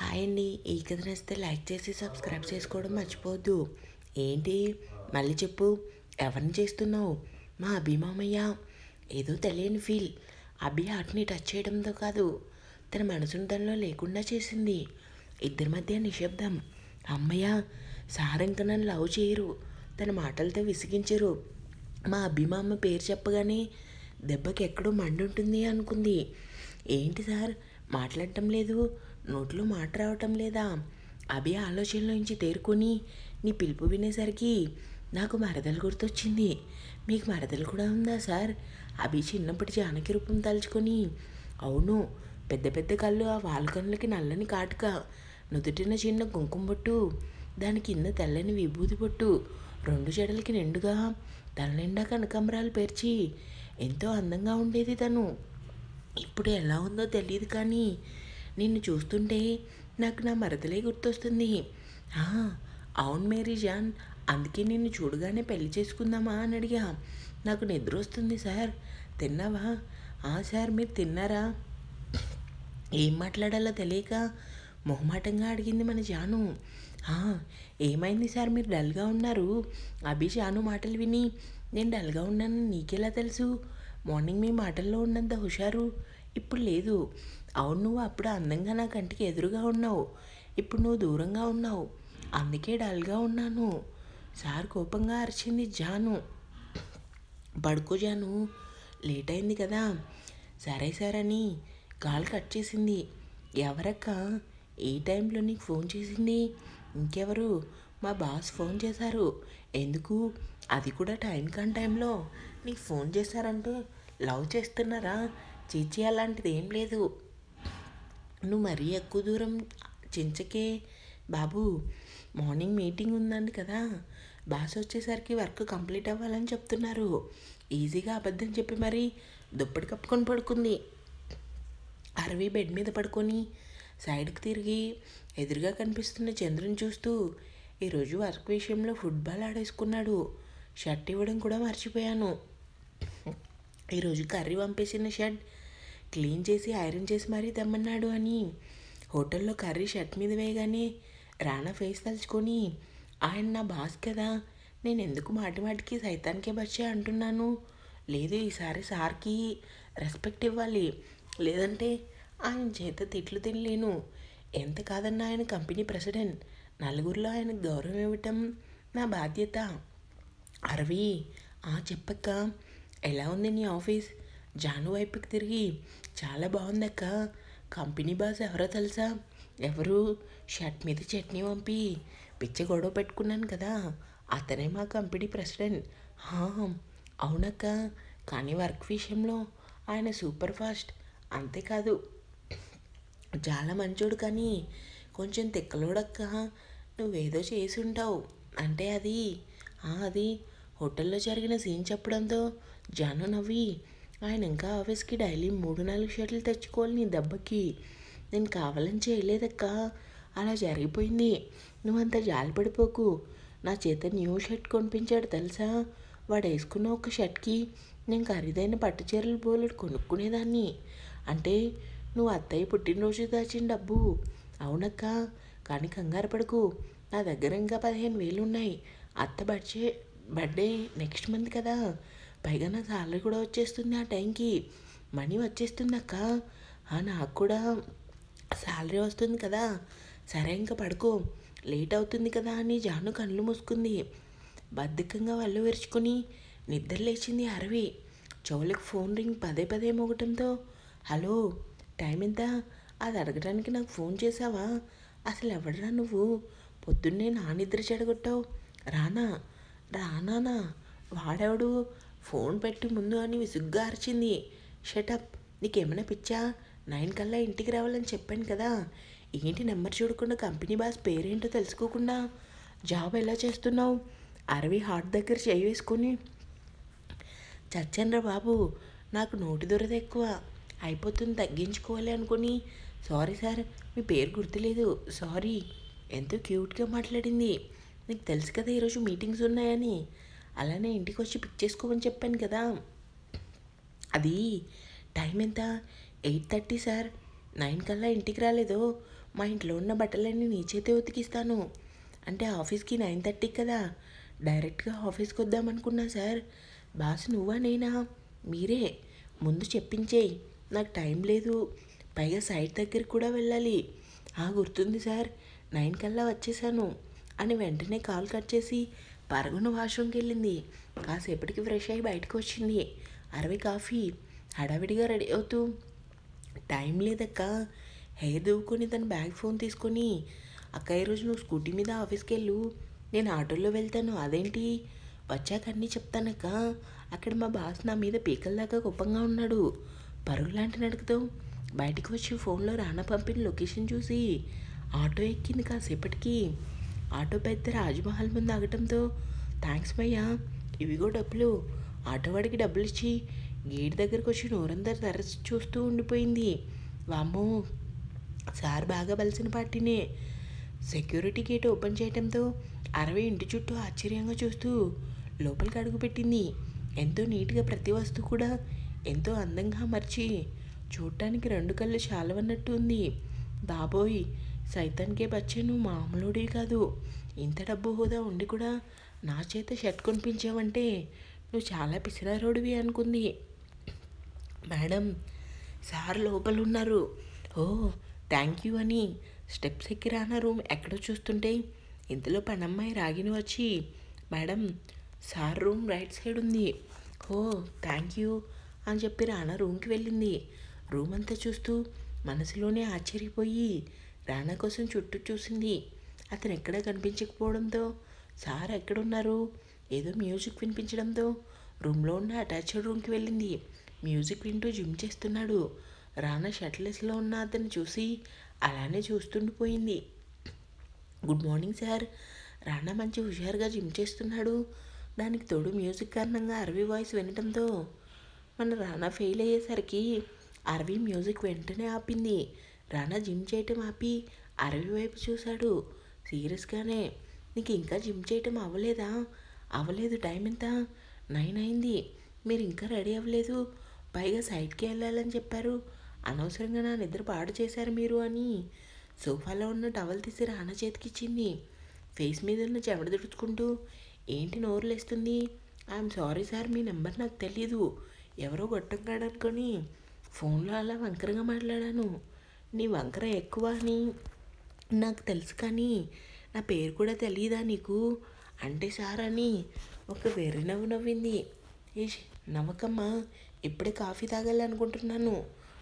Hi అండి. ఈ కథ నచ్చితే లైక్ చేసి సబ్స్క్రైబ్ చేసుకోవడం మర్చిపోవద్దు. ఏంటి మళ్ళీ చెప్పు, ఎవరిని చేస్తున్నావు? మా అభిమామయ్య. ఏదో తెలియని ఫీల్ అభి హార్ట్ని టచ్ చేయడంతో కాదు, తన మనసును తనలో లేకుండా చేసింది. ఇద్దరి మధ్య నిశ్శబ్దం. అమ్మయ్య, సార్ ఇంక నన్ను లవ్ చేయరు, తన మాటలతో విసిగించరు. మా అభిమామ పేరు చెప్పగానే దెబ్బకి ఎక్కడో మండుంటుంది అనుకుంది. ఏంటి సార్ మాట్లాడటం లేదు, నోట్లో మాట రావటం లేదా? అభి ఆలోచనలోంచి తేరుకొని నీ పిలుపు వినేసరికి నాకు మరదలు గుర్తొచ్చింది. మీకు మరదలు కూడా ఉందా సార్? అభి చిన్నప్పటి జానకి రూపం తలుచుకొని, అవును, పెద్ద పెద్ద కళ్ళు, ఆ వాలు కళ్ళకి నల్లని కాటుక, నుదుటిన చిన్న కుంకుమ బొట్టు, దాని కింద తెల్లని విభూతి బొట్టు, రెండు జడలకి నిండుగా తల నిండా కనకాంబరాలు పేర్చి ఎంతో అందంగా ఉండేది తను. ఇప్పుడు ఎలా ఉందో తెలియదు, కానీ నిన్ను చూస్తుంటే నాకు నా మరదలే గుర్తొస్తుంది. అవును మేరీ జాన్, అందుకే నిన్ను చూడగానే పెళ్లి చేసుకుందామా అని అడిగా. నాకు నిద్ర వస్తుంది సార్. తిన్నావా? సార్ మీరు తిన్నారా? ఏం మాట్లాడాలో తెలియక మొహమాటంగా అడిగింది మన జాను. ఏమైంది సార్, మీరు డల్గా ఉన్నారు? అభి జాను మాటలు విని, నేను డల్గా ఉన్నానని నీకెలా తెలుసు? మార్నింగ్ మీ మాటల్లో ఉన్నంత హుషారు ఇప్పుడు లేదు. అవును, నువ్వు అప్పుడు అందంగా నా కంటికి ఎదురుగా ఉన్నావు, ఇప్పుడు నువ్వు దూరంగా ఉన్నావు, అందుకే డల్గా ఉన్నాను సార్ కోపంగా అరిచింది జాను. పడుకో జాను, లేట్ అయింది కదా. సరే సార్ అని కాల్ కట్ చేసింది. ఎవరక్క ఈ టైంలో నీకు ఫోన్ చేసింది? ఇంకెవరు? మా బాస్ ఫోన్ చేశారు. ఎందుకు? అది కూడా టైం కాని టైంలో నీకు ఫోన్ చేశారంటే లవ్ చేస్తున్నారా? చీచి, అలాంటిది ఏం లేదు. నువ్వు మరీ ఎక్కువ దూరం చించకే బాబు. మార్నింగ్ మీటింగ్ ఉందండి కదా, బాస్ వచ్చేసరికి వర్క్ కంప్లీట్ అవ్వాలని చెప్తున్నారు. ఈజీగా అబద్ధం చెప్పి మరీ దుప్పటి కప్పుకొని పడుకుంది. అరవి బెడ్ మీద పడుకొని సైడ్కి తిరిగి ఎదురుగా కనిపిస్తున్న చంద్రుని చూస్తూ, ఈరోజు వర్క్ విషయంలో ఫుట్బాల్ ఆడేసుకున్నాడు, షర్ట్ ఇవ్వడం కూడా మర్చిపోయాను. ఈరోజు కర్రీ పంపేసిన షర్ట్ క్లీన్ చేసి ఐరన్ చేసి మరీ తెమ్మన్నాడు అని హోటల్లో కర్రీ షర్ట్ మీద వేయగానే రానా ఫేస్ తలుచుకొని, ఆయన నా బాస్ కదా, నేను ఎందుకు మాటి మాటికి సైతానికే బచ్చే అంటున్నాను? లేదు, ఈసారి సార్కి రెస్పెక్ట్ ఇవ్వాలి, లేదంటే ఆయన చేత తిట్లు తినలేను. ఎంత కాదన్నా ఆయన కంపెనీ ప్రెసిడెంట్, నలుగురిలో ఆయనకు గౌరవం ఇవ్వటం నా బాధ్యత. అరవి, చెప్పక్క, ఎలా ఉంది నీ ఆఫీస్? జాను వైపుకి తిరిగి, చాలా బాగుందక్క. కంపెనీ బాస్ ఎవరో తెలుసా? ఎవరు? షర్ట్ మీద చట్నీ పంపి పిచ్చ గొడవ పెట్టుకున్నాను కదా, అతనే మా కంపెనీ ప్రెసిడెంట్. అవునక్క, కానీ వర్క్ విషయంలో ఆయన సూపర్ ఫాస్ట్. అంతేకాదు చాలా మంచోడు, కానీ కొంచెం తిక్కలోడక్క. నువ్వేదో చేసి ఉంటావు. అంటే అది హోటల్లో జరిగిన సీన్ చెప్పడంతో జాను నవ్వి, ఆయన ఇంకా ఆఫీస్కి డైలీ 3-4 షర్ట్లు తెచ్చుకోవాలి నీ దెబ్బకి. నేను కావాలని చేయలేదక్క, అలా జరిగిపోయింది. నువ్వంత జాలి పడిపోకు. నా చేత న్యూ షర్ట్ కొనిపించాడు తెలుసా? వాడు వేసుకున్న ఒక షర్ట్కి నేను ఖరీదైన పట్టు చీరలు బోలెడు కొనుక్కునేదాన్ని. అంటే నువ్వు అత్తయ్య పుట్టినరోజు దాచిన డబ్బు. అవునక్క, కానీ కంగారు పడకు, నా దగ్గర ఇంకా 15,000 ఉన్నాయి. అత్త బర్త్డే నెక్స్ట్ మంత్ కదా, పైగా నా సాలరీ కూడా వచ్చేస్తుంది ఆ టైంకి. మనీ వచ్చేస్తుంది అక్క. నాకు కూడా సాలరీ వస్తుంది కదా. సరే ఇంకా పడుకో, లేట్ అవుతుంది కదా అని జాను కళ్ళు మూసుకుంది. బద్ధకంగా వళ్ళు విరుచుకొని నిద్ర లేచింది అరవి. చెవులకు ఫోన్ రింగ్ పదే పదే మోగటంతో, హలో, టైం ఎంత? అది అడగడానికి నాకు ఫోన్ చేసావా? అసలు ఎవడరా నువ్వు? పొద్దున్నే నా నిద్ర చెడగొట్టావు. రానా వాడెవడు? ఫోన్ పెట్టి ముందు అని విసుగ్గా అరిచింది. షటప్, నీకేమైనా పిచ్చా? 9 కల్లా ఇంటికి రావాలని చెప్పాను కదా. ఏంటి నెంబర్ చూడకుండా కంపెనీ బాస్ పేరేంటో తెలుసుకోకుండా జాబ్ ఎలా చేస్తున్నావు? అరవి హార్ట్ దగ్గర చేయి వేసుకొని, చచ్చండ్రా బాబు, నాకు నోటి దురద ఎక్కువ అయిపోతుంది, తగ్గించుకోవాలి అనుకుని. సారీ సార్, మీ పేరు గుర్తులేదు, సారీ. ఎంతో క్యూట్గా మాట్లాడింది. నీకు తెలుసు కదా ఈరోజు మీటింగ్స్ ఉన్నాయని, అలానే ఇంటికి వచ్చి పిక్ చేసుకోమని చెప్పాను కదా. అది టైం ఎంత? 8:30 సార్. 9 కల్లా ఇంటికి రాలేదో మా ఇంట్లో ఉన్న బట్టలన్నీ నీ చేతే ఉతికిస్తాను అంటే ఆఫీస్కి 9:30 కదా, డైరెక్ట్గా ఆఫీస్కి వద్దామనుకున్నా సార్. బాస్ నువ్వా నేనా? మీరే. ముందు చెప్పించేయి, నాకు టైం లేదు, పైగా సైట్ దగ్గరికి కూడా వెళ్ళాలి. గుర్తుంది సార్, 9 కల్లా వచ్చేసాను అని వెంటనే కాల్ కట్ చేసి పరుగున వాష్రూమ్కి వెళ్ళింది. కాసేపటికి ఫ్రెష్ అయ్యి బయటకు వచ్చింది. 60 కాఫీ. హడావిడిగా రెడీ అవుతూ, టైం లేదక్క. హెయిర్ దువ్వుకొని తన బ్యాగ్ ఫోన్ తీసుకొని, అక్క ఈరోజు నువ్వు స్కూటీ మీద ఆఫీస్కి వెళ్ళు, నేను ఆటోలో వెళ్తాను. అదేంటి? వచ్చాక అన్నీ చెప్తానక్క. అక్కడ మా బాస్ నా మీద పీకల దాకా కోపంగా ఉన్నాడు. పరుగు లాంటి నడుకుతూ బయటికి వచ్చి ఫోన్లో రానా పంపిన లొకేషన్ చూసి ఆటో ఎక్కింది. కాసేపటికి ఆటో పెద్ద రాజ్మహల్ ముందు ఆగటంతో, థ్యాంక్స్ భయ్యా, ఇవిగో డబ్బులు. ఆటో వాడికి డబ్బులు ఇచ్చి గేట్ దగ్గరకు వచ్చి నోరందరు తరచి చూస్తూ ఉండిపోయింది. వామ్మో, సార్ బాగా బలిసిన పార్టీనే. సెక్యూరిటీ గేట్ ఓపెన్ చేయడంతో 60 ఇంటి చుట్టూ ఆశ్చర్యంగా చూస్తూ లోపలికి అడుగుపెట్టింది. ఎంతో నీట్గా ప్రతి వస్తువు కూడా ఎంతో అందంగా అమర్చి చూడటానికి 2 కళ్ళు చాలవన్నట్టు ఉంది. బాబోయ్, సైతాన్కే బచ్చే, నువ్వు మామూలుడివి కాదు. ఇంత డబ్బు హోదా ఉండి కూడా నా చేత షర్ట్ కొనిపించావంటే నువ్వు చాలా పిసినారోడివి అనుకుంది. మేడం, సార్ లోపల ఉన్నారు. ఓ థ్యాంక్ యూ అని స్టెప్స్ ఎక్కి రానా రూమ్ ఎక్కడో చూస్తుంటే ఇంతలో పనమ్మాయి రాగిని వచ్చి, madam, sir room right side ఉంది. ఓ థ్యాంక్ యూ అని చెప్పి రానా రూమ్కి వెళ్ళింది. రూమ్ అంతా చూస్తూ మనసులోనే ఆశ్చర్యపోయి రానా కోసం చుట్టూ చూసింది. అతను ఎక్కడా కనిపించకపోవడంతో, సార్ ఎక్కడున్నారు? ఏదో మ్యూజిక్ వినిపించడంతో రూమ్లో ఉన్న అటాచ్డ్ రూమ్కి వెళ్ళింది. మ్యూజిక్ వింటూ జిమ్ చేస్తున్నాడు. రానా షర్ట్లెస్లో ఉన్న అతన్ని చూసి అలానే చూస్తుండిపోయింది. Good morning sir. రానా మంచి హుషారుగా జిమ్ చేస్తున్నాడు. దానికి తోడు మ్యూజిక్ కారణంగా అరవి వాయిస్ వినడంతో మన రానా ఫెయిల్ అయ్యేసరికి అరవి మ్యూజిక్ వెంటనే ఆపింది. రానా జిమ్ చేయటం ఆపి అరవి వైపు చూశాడు సీరియస్గానే. నీకు ఇంకా జిమ్ చేయటం అవ్వలేదా? అవ్వలేదు. టైం ఎంత? 9 అయింది. మీరు ఇంకా రెడీ అవ్వలేదు, పైగా సైడ్కి వెళ్ళాలని చెప్పారు. అనవసరంగా నా నిద్ర పాడు చేశారు మీరు అని సోఫాలో ఉన్న టవల్ తీసి రానా చేతికిచ్చింది. ఫేస్ మీద ఉన్న చెమట తుడుచుకుంటూ, ఏంటి నోరులేస్తుంది? ఐఎమ్ సారీ సార్, మీ నెంబర్ నాకు తెలీదు, ఎవరో గొట్టంగాడు అనుకొని ఫోన్లో అలా వంకరగా మాట్లాడాను. నీ వంకర ఎక్కువ అని నాకు తెలుసు, కానీ నా పేరు కూడా తెలియదా నీకు అంటే సార్ అని ఒక వెర్రి నవ్వు నవ్వింది. నవ్వకమ్మా, ఇప్పుడే కాఫీ తాగాలనుకుంటున్నాను,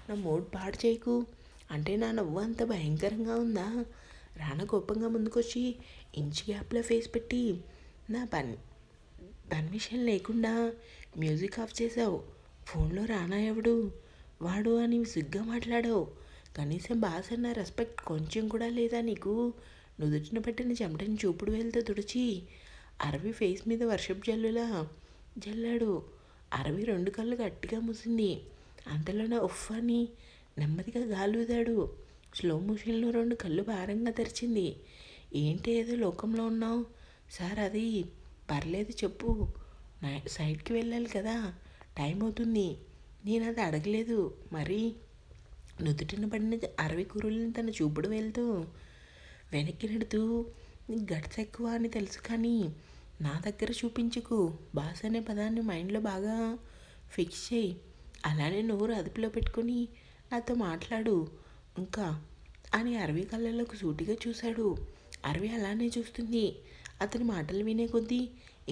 నా మూడ్ పాడు చేయకు. అంటే నా నవ్వు అంత భయంకరంగా ఉందా? రానా కోపంగా ముందుకొచ్చి ఇంచ్ గ్యాప్లో ఫేస్ పెట్టి, నా పర్మిషన్ లేకుండా మ్యూజిక్ ఆఫ్ చేసావు. ఫోన్లో రానా ఎవడు? వాడు అని సిగ్గా మాట్లాడావు. కనీసం బాస్ అన్న రెస్పెక్ట్ కొంచెం కూడా లేదా నీకు? నుదుటిన పెట్టిన చెమటని చూపుడు వేలుతో తుడిచి అరవి ఫేస్ మీద వర్షపు జల్లాడు. అరవి 2 కళ్ళు గట్టిగా మూసింది. అంతలోనే ఉఫ్ అని నెమ్మదిగా గాలి ఊదాడు. స్లో మోషన్లో 2 కళ్ళు భారంగా తెరిచింది. ఏంటి ఏదో లోకంలో ఉన్నావు? సార్ అది పర్లేదు చెప్పు, సైడ్కి వెళ్ళాలి కదా, టైం అవుతుంది. నేను అది అడగలేదు. మరి నుదుటిన పడిన అరవి కురుల్ని తన చూపుడు వెళ్తూ వెనక్కి నెడుతూ, నీకు గట్స్ ఎక్కువ అని తెలుసు, కానీ నా దగ్గర చూపించుకు. బాస్ అనే పదాన్ని మైండ్లో బాగా ఫిక్స్ చేయి. అలానే నోరు అదుపులో పెట్టుకొని నాతో మాట్లాడు ఇంకా అని అరవి కళ్ళలోకి సూటిగా చూశాడు. అరవి అలానే చూస్తుంది. అతని మాటలు వినే కొద్దీ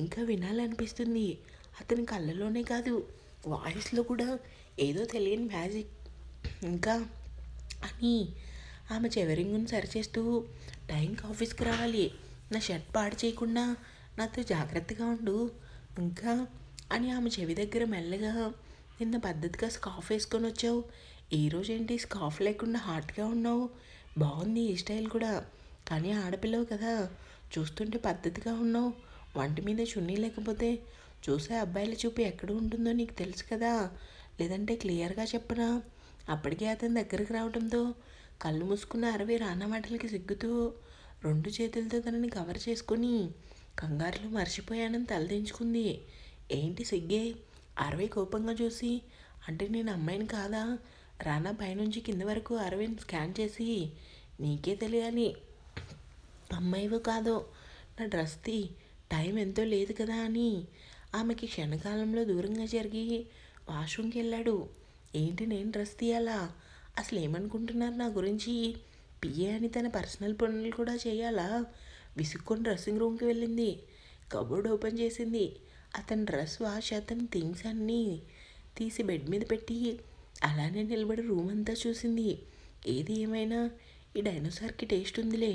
ఇంకా వినాలనిపిస్తుంది. అతని కళ్ళలోనే కాదు, వాయిస్లో కూడా ఏదో తెలియని మ్యాజిక్. ఇంకా అని ఆమె చెవరింగును సరిచేస్తూ, టైంకి ఆఫీస్కి రావాలి, నా షర్ట్ పాడు చేయకుండా నాతో జాగ్రత్తగా ఉండు ఇంకా అని ఆమె చెవి దగ్గర మెల్లగా, నిన్న పద్ధతిగా స్కార్ఫ్ వేసుకొని వచ్చావు, ఈరోజు ఏంటి స్కార్ఫ్ లేకుండా హాట్గా ఉన్నావు, బాగుంది ఈ స్టైల్ కూడా, కానీ ఆడపిల్లవు కదా, చూస్తుంటే పద్ధతిగా ఉన్నావు, వంటి మీద చున్నీ లేకపోతే చూసే అబ్బాయిల చూపు ఎక్కడ ఉంటుందో నీకు తెలుసు కదా, లేదంటే క్లియర్గా చెప్పనా? అప్పటికే అతని దగ్గరికి రావడంతో కళ్ళు మూసుకున్న అరవి రానా మాటలకి సిగ్గుతూ 2 చేతులతో తనని కవర్ చేసుకొని కంగారులో మర్చిపోయానని తలదించుకుంది. ఏంటి సిగ్గే? అరవి కోపంగా చూసి, అంటే నేను అమ్మాయిని కాదా? రానా పైనుంచి కింద వరకు అరవిని స్కాన్ చేసి, నీకే తెలియాలి, అమ్మాయివో కాదో, నా డ్రెస్ తీ, టైం ఎంతో లేదు కదా అని ఆమెకి క్షణకాలంలో దూరంగా జరిగి వాష్రూమ్కి వెళ్ళాడు. ఏంటి నేను డ్రెస్ తీయాలా? అసలు ఏమనుకుంటున్నారు నా గురించి? పిఏ అని తన పర్సనల్ పనులు కూడా చేయాలా? విసుక్కొని డ్రెస్సింగ్ రూమ్కి వెళ్ళింది. కబోర్డ్ ఓపెన్ చేసింది. అతని డ్రెస్ వాష్, అతని థింగ్స్ అన్నీ తీసి బెడ్ మీద పెట్టి అలానే నిలబడి రూమ్ అంతా చూసింది. ఏది ఏమైనా ఈ డైనోసార్కి టేస్ట్ ఉందిలే,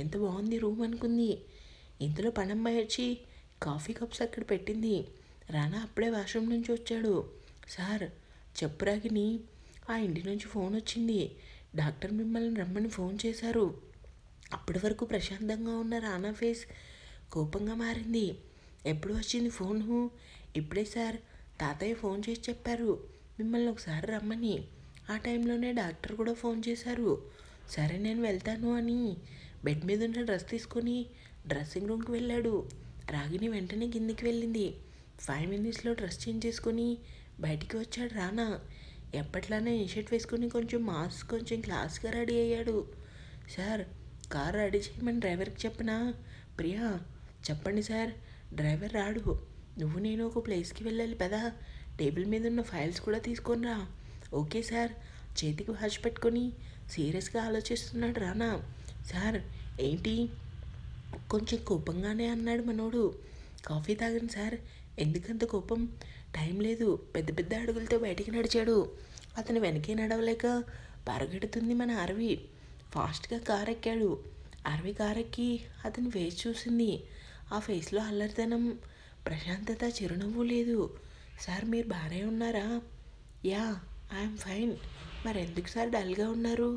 ఎంత బాగుంది రూమ్ అనుకుంది. ఇంతలో పనమ్మాయి వచ్చి కాఫీ కప్స్ అక్కడ పెట్టింది. రానా అప్పుడే వాష్రూమ్ నుంచి వచ్చాడు. సార్ చెప్పురాగిని, ఆ ఇంటి నుంచి ఫోన్ వచ్చింది, డాక్టర్ మిమ్మల్ని రమ్మని ఫోన్ చేశారు. అప్పటి వరకు ప్రశాంతంగా ఉన్న రానా ఫేస్ కోపంగా మారింది. ఎప్పుడు వచ్చింది ఫోను? ఇప్పుడే సార్, తాతయ్య ఫోన్ చేసి చెప్పారు మిమ్మల్ని ఒకసారి రమ్మని. ఆ టైంలోనే డాక్టర్ కూడా ఫోన్ చేశారు. సరే నేను వెళ్తాను అని బెడ్ మీద ఉన్న డ్రెస్ తీసుకొని డ్రెస్సింగ్ రూమ్కి వెళ్ళాడు. రాగిని వెంటనే కిందికి వెళ్ళింది. 5 minutesలో డ్రెస్ చేంజ్ చేసుకొని బయటికి వచ్చాడు రానా. ఎప్పట్లానే ఇన్షర్ట్ వేసుకొని కొంచెం మాస్క్, కొంచెం క్లాస్గా రెడీ అయ్యాడు. సార్, కార్ రెడీ చేయమని డ్రైవర్కి చెప్పనా? ప్రియా, చెప్పండి సార్, డ్రైవర్ రాడు, నువ్వు నేను ఒక ప్లేస్కి వెళ్ళాలి పదా, టేబుల్ మీద ఉన్న ఫైల్స్ కూడా తీసుకొని రా. Okay sir. చేతికి వాచ్ పెట్టుకొని సీరియస్గా ఆలోచిస్తున్నాడు రానా. సార్ ఏంటి? కొంచెం కోపంగానే అన్నాడు మనోడు. కాఫీ తాగండి సార్. ఎందుకంత కోపం? టైం లేదు. పెద్ద పెద్ద అడుగులతో బయటికి నడిచాడు. అతను వెనకే నడవలేక పరిగెడుతుంది మన అరవి. ఫాస్ట్గా కార్ ఎక్కాడు. అరవి కార్ ఎక్కి అతని ఫేస్ చూసింది. ఆ ఫేస్లో అల్లరితనం, ప్రశాంతత, చిరునవ్వు లేదు. సార్ మీరు బాగానే ఉన్నారా? Yeah, I'm fine. మరెందుకు సార్ డల్గా ఉన్నారు?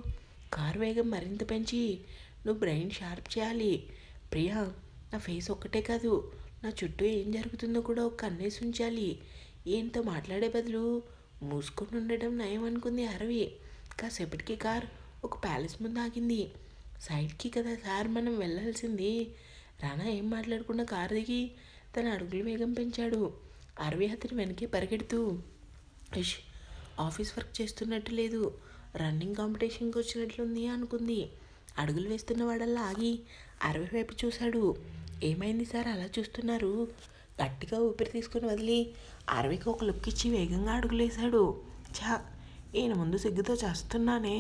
కారు వేగం మరింత పెంచి నువ్వు బ్రెయిన్ షార్ప్ చేయాలి. ప్రియా, నా ఫేస్ ఒక్కటే కాదు, నా చుట్టూ ఏం జరుగుతుందో కూడా ఒక కన్నేసి ఉంచాలి. ఏంతో మాట్లాడే బదులు మూసుకొని ఉండడం నయం అనుకుంది అరవి. కాసేపటికి కార్ ఒక ప్యాలెస్ ముందు ఆగింది. సైడ్కి కదా సార్ మనం వెళ్ళాల్సింది. రానా ఏం మాట్లాడకుండా కారు దిగి తన అడుగులు వేగం పెంచాడు. అరవి అతని వెనకే పరిగెడుతూ, ఇష్, ఆఫీస్ వర్క్ చేస్తున్నట్టు లేదు, రన్నింగ్ కాంపిటీషన్కి వచ్చినట్లుంది అనుకుంది. అడుగులు వేస్తున్న వాడల్లా ఆగి అరవి వైపు చూశాడు. ఏమైంది సార్ అలా చూస్తున్నారు? గట్టిగా ఊపిరి తీసుకుని వదిలి అరవికి ఒక లుక్ ఇచ్చి వేగంగా అడుగులేశాడు. ఛా, ఈయన ముందు సిగ్గుతో చేస్తున్నానే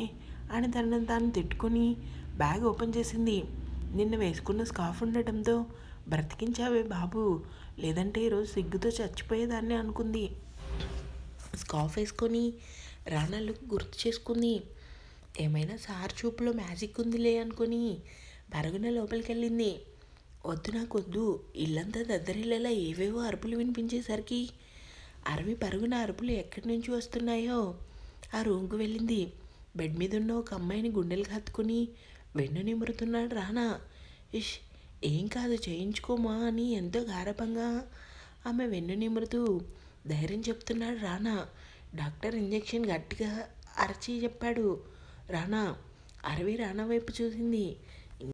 అని తనని తాను తిట్టుకొని బ్యాగ్ ఓపెన్ చేసింది. నిన్న వేసుకున్న స్కార్ఫ్ ఉండటంతో బ్రతికించావే బాబు, లేదంటే ఈరోజు సిగ్గుతో చచ్చిపోయేదాన్ని అనుకుంది. స్కార్ఫ్ వేసుకొని రానా లుక్ గుర్తు చేసుకుంది. ఏమైనా సార్ చూపులో మ్యాజిక్ ఉందిలే అనుకుని పరుగున లోపలికి వెళ్ళింది. వద్దు, నాకు వద్దు. ఇల్లంతా దద్దరిల్లేలా ఏవేవో అరుపులు వినిపించేసరికి అరవి పరుగున అరుపులు ఎక్కడి నుంచి వస్తున్నాయో ఆ రూమ్కి వెళ్ళింది. బెడ్ మీద ఉన్న ఒక అమ్మాయిని గుండెలకు హత్తుకుని వెన్ను నిమురుతున్నాడు రానా. ఇష్, ఏం కాదు, చేయించుకోమా అని ఎంతో గారభంగా ఆమె వెన్ను నిమురుతూ ధైర్యం చెప్తున్నాడు రానా. డాక్టర్ ఇంజెక్షన్ గట్టిగా అరచి చెప్పాడు. రానా. అరవి రానా వైపు చూసింది.